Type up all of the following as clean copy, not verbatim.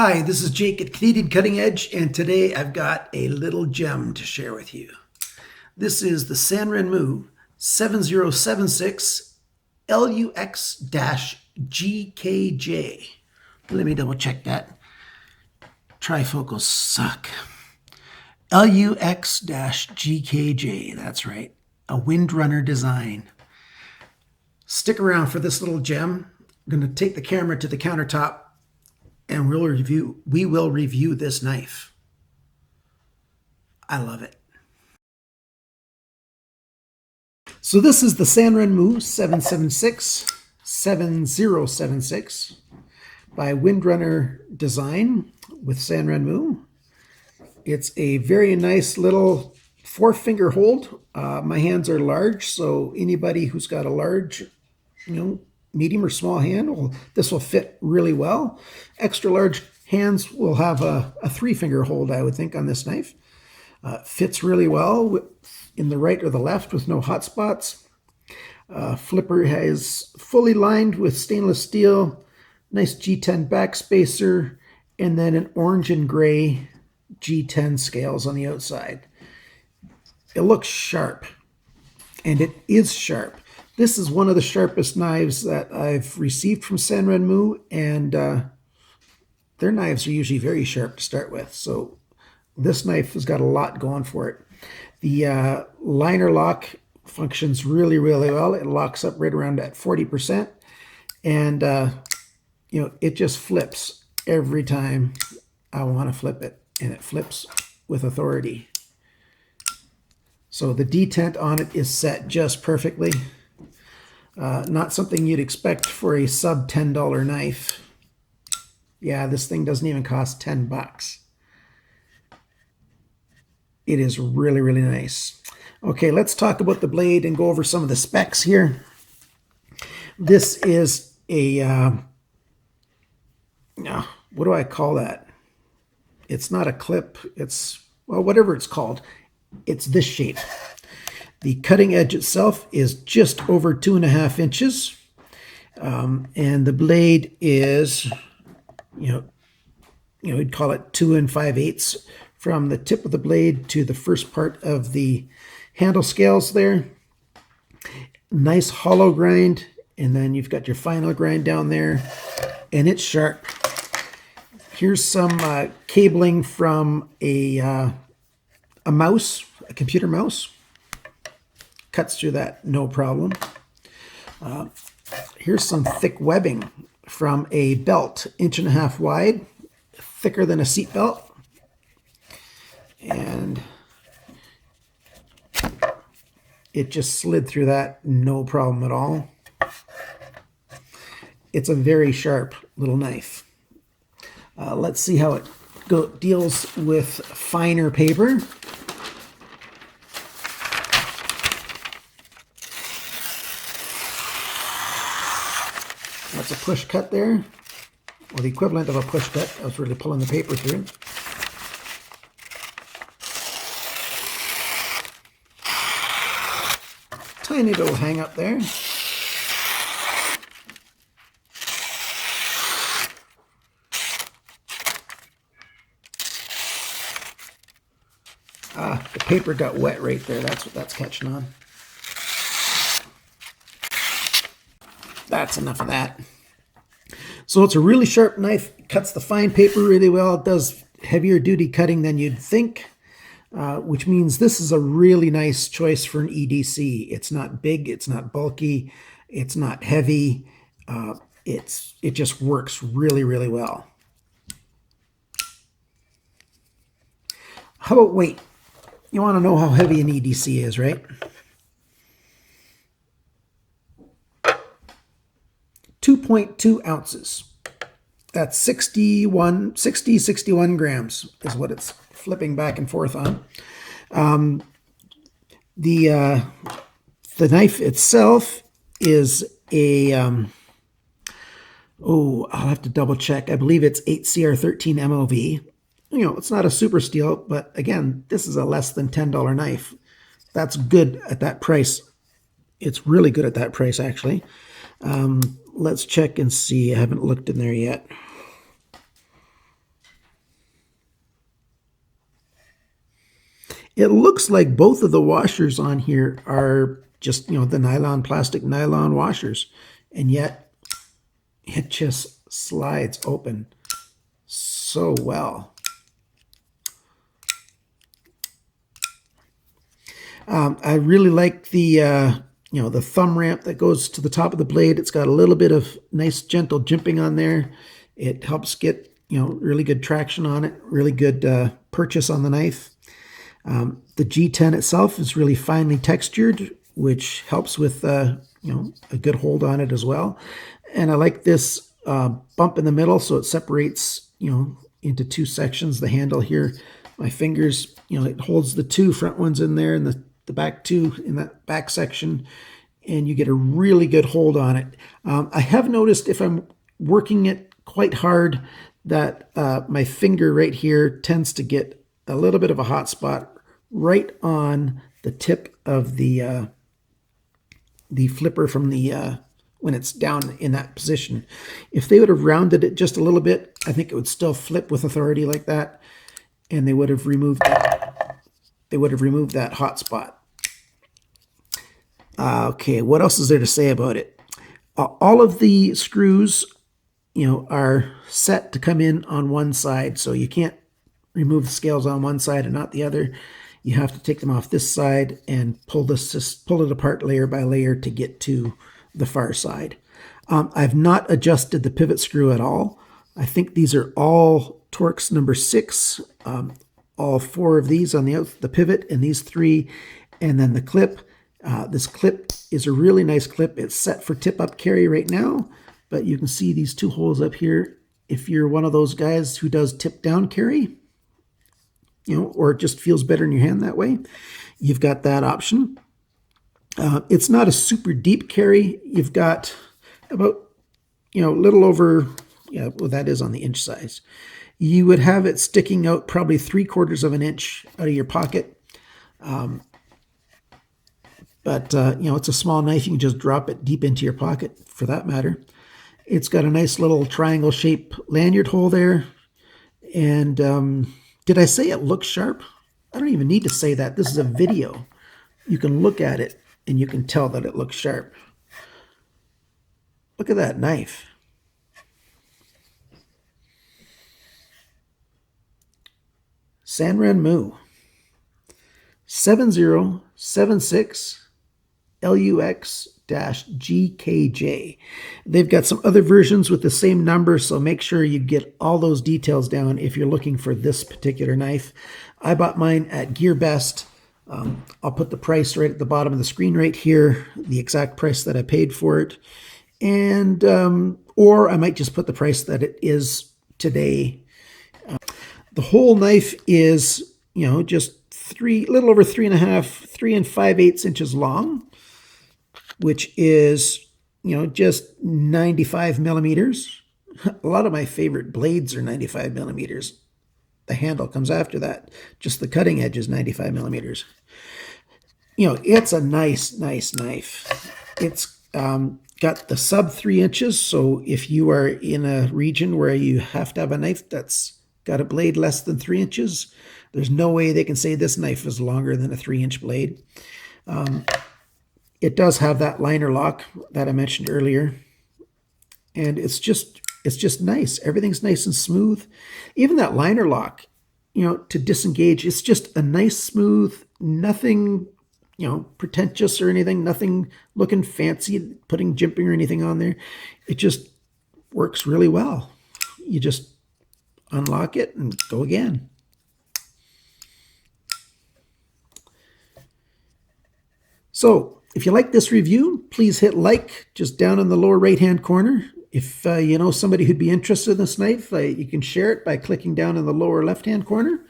Hi, this is Jake at Canadian Cutting Edge, and today I've got a little gem to share with you. This is the Sanrenmu 7076LUX-GKJ. Let me double check that. Trifocals suck. LUX-GKJ, that's right. A windrunner design. Stick around for this little gem. I'm going to take the camera to the countertop and we will review this knife. I love it. So this is the Sanrenmu 7076 by Windrunner Design with Sanrenmu. It's a very nice little 4-finger hold. My hands are large, so anybody who's got a large, medium or small hand, this will fit really well. Extra large hands will have a 3-finger hold, I would think, on this knife. Fits really well in the right or the left with no hot spots. Flipper is fully lined with stainless steel, nice G10 backspacer, and then an orange and gray G10 scales on the outside. It looks sharp, and it is sharp. This is one of the sharpest knives that I've received from Sanrenmu, and their knives are usually very sharp to start with. So this knife has got a lot going for it. The liner lock functions really, really well. It locks up right around at 40%, and it just flips every time I want to flip it, and it flips with authority. So the detent on it is set just perfectly. Not something you'd expect for a sub $10 knife. Yeah, this thing doesn't even cost 10 bucks. It is really, really nice. Okay, let's talk about the blade and go over some of the specs here. This is a, what do I call that? It's not a clip. It's, well, whatever it's called. It's this shape. The cutting edge itself is just over 2.5 inches. And the blade is, we'd call it 2 5/8 from the tip of the blade to the first part of the handle scales there. Nice hollow grind, and then you've got your final grind down there, and it's sharp. Here's some cabling from a mouse, a computer mouse. Cuts through that no problem. Here's some thick webbing from a belt, 1.5 inches wide, thicker than a seat belt. And it just slid through that no problem at all. It's a very sharp little knife. Let's see how it deals with finer paper. That's a push cut there, or the equivalent of a push cut. I was really pulling the paper through. Tiny little hang up there. The paper got wet right there. That's what that's catching on. That's enough of that. So it's a really sharp knife. It cuts the fine paper really well. It does heavier duty cutting than you'd think, which means this is a really nice choice for an EDC. It's not big, it's not bulky, it's not heavy. It just works really, really well. How about weight? You want to know how heavy an EDC is, right? 2.2 ounces. That's 61 grams is what it's flipping back and forth on. The knife itself is a, I'll have to double check. I believe it's 8CR13 MOV. It's not a super steel, but again, this is a less than $10 knife. That's good at that price. It's really good at that price, actually. Let's check and see. I haven't looked in there yet. It looks like both of the washers on here are just, the plastic nylon washers, and yet it just slides open so well. I really like the the thumb ramp that goes to the top of the blade. It's got a little bit of nice gentle jimping on there. It helps get really good traction on it, really good purchase on the knife. The G10 itself is really finely textured, which helps with a good hold on it as well. And I like this bump in the middle, so it separates into two sections. The handle here, my fingers, it holds the two front ones in there and the back two in that back section, and you get a really good hold on it. I have noticed if I'm working it quite hard that my finger right here tends to get a little bit of a hot spot right on the tip of the flipper from the when it's down in that position. If they would have rounded it just a little bit, I think it would still flip with authority like that, and they would have removed that hot spot. Okay, what else is there to say about it? All of the screws, are set to come in on one side, so you can't remove the scales on one side and not the other. You have to take them off this side and pull it apart layer by layer to get to the far side. I've not adjusted the pivot screw at all. I think these are all Torx number 6. All 4 of these on the pivot, and these 3, and then the clip. This clip is a really nice clip. It's set for tip-up carry right now, but you can see these 2 holes up here. If you're one of those guys who does tip-down carry, or it just feels better in your hand that way, you've got that option. It's not a super deep carry. You've got about, a little over, that is on the inch size. You would have it sticking out probably 3/4 of an inch out of your pocket. But it's a small knife. You can just drop it deep into your pocket for that matter. It's got a nice little triangle shape lanyard hole there. And did I say it looks sharp? I don't even need to say that. This is a video. You can look at it and you can tell that it looks sharp. Look at that knife. Sanrenmu 7076LUX-GKJ. They've got some other versions with the same number, so make sure you get all those details down if you're looking for this particular knife. I bought mine at GearBest. I'll put the price right at the bottom of the screen right here, the exact price that I paid for it. And or I might just put the price that it is today. The whole knife is, just little over 3 5/8 inches long, which is, just 95 millimeters. A lot of my favorite blades are 95 millimeters. The handle comes after that. Just the cutting edge is 95 millimeters. It's a nice knife. It's got the sub 3 inches. So if you are in a region where you have to have a knife that's got a blade less than 3 inches, there's no way they can say this knife is longer than a 3-inch blade. It does have that liner lock that I mentioned earlier. And it's just nice. Everything's nice and smooth. Even that liner lock, to disengage, it's just a nice smooth, nothing, pretentious or anything, nothing looking fancy, putting jimping or anything on there. It just works really well. You just unlock it and go again. So if you like this review, please hit like just down in the lower right-hand corner. If you know somebody who'd be interested in this knife, you can share it by clicking down in the lower left-hand corner.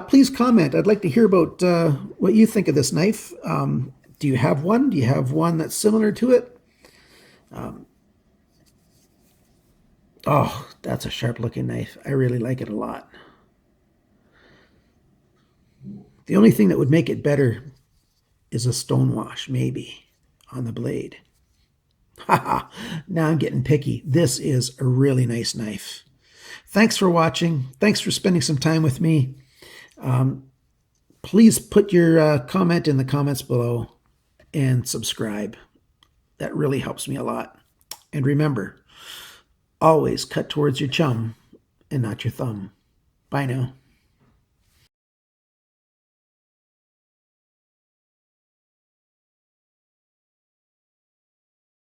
Please comment. I'd like to hear about what you think of this knife. Do you have one? Do you have one that's similar to it? Oh, that's a sharp-looking knife. I really like it a lot. The only thing that would make it better is a stone wash, maybe, on the blade. Haha, now I'm getting picky. This is a really nice knife. Thanks for watching. Thanks for spending some time with me. Please put your comment in the comments below and subscribe. That really helps me a lot. And remember, always cut towards your chum and not your thumb. Bye now.